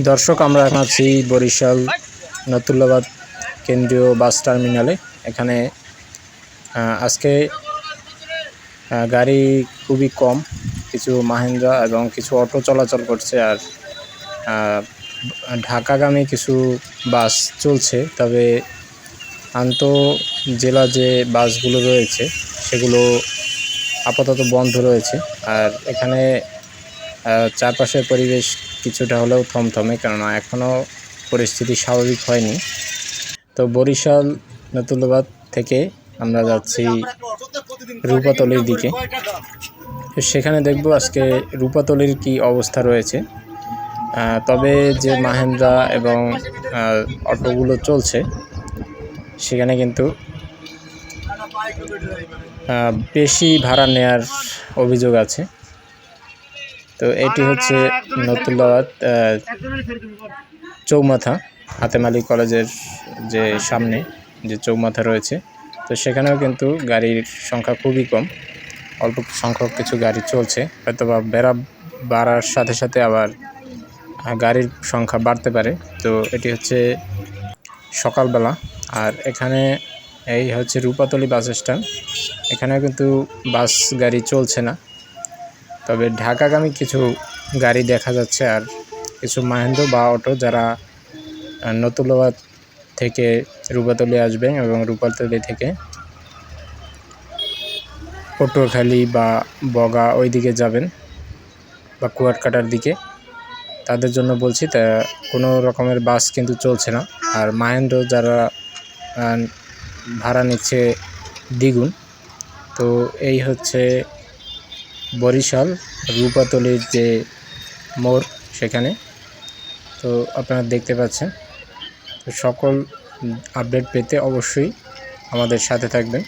দর্শক, আমরা এখন আছি বরিশাল নতুল্লাবাদ কেন্দ্রীয় বাস টার্মিনালে। এখানে আজকে গাড়ি খুবই কম, কিছু মাহিন্দ্রা এবং কিছু অটো চলাচল করছে, আর ঢাকাগামী কিছু বাস চলছে। তবে আন্তঃজেলা যে বাসগুলো রয়েছে সেগুলো আপাতত বন্ধ রয়েছে। আর এখানে চারপাশের পরিবেশ কিছুটা হলেও থমথমে, কেননা এখনও পরিস্থিতি স্বাভাবিক হয়নি। তো বরিশাল নতুল্লাবাদ থেকে আমরা যাচ্ছি রূপাতলির দিকে। তো সেখানে দেখব আজকে রূপাতলির কি অবস্থা রয়েছে। তবে যে মাহিন্দ্রা এবং অটোগুলো চলছে সেখানে কিন্তু বেশি ভাড়া নেয়ার অভিযোগ আছে। তো এটি হচ্ছে নতুল্লাবাদ চৌমাথা, হাতেম আলী কলেজের যে সামনে যে চৌমাথা রয়েছে। তো সেখানেও কিন্তু গাড়ির সংখ্যা খুবই কম, অল্প সংখ্যক কিছু গাড়ি চলছে। হয়তোবা বেড়া বাড়ার সাথে সাথে আবার গাড়ির সংখ্যা বাড়তে পারে। তো এটি হচ্ছে সকালবেলা, আর এখানে এই হচ্ছে রূপাতলি বাস স্ট্যান্ড। এখানেও কিন্তু বাস গাড়ি চলছে না, তবে ঢাকাগামী কিছু গাড়ি দেখা যাচ্ছে, আর কিছু মাহিন্দ্রা বা অটো যারা নতুল্লাবাদ থেকে রূপাতলি আসবেন এবং রূপাতলি থেকে পটুয়াখালী বা বগা ওই দিকে যাবেন বা কুয়াকাটার দিকে, তাদের জন্য বলছি। তা কোনো রকমের বাস কিন্তু চলছে না। আর মাহিন্দ্রা যারা ভাড়া নিচ্ছে দ্বিগুণ। তো এই হচ্ছে বরিশাল রূপাতলির যে মোড়, সেখানে তো আপনারা দেখতে পাচ্ছেন। তো সকল আপডেট পেতে অবশ্যই আমাদের সাথে থাকবেন।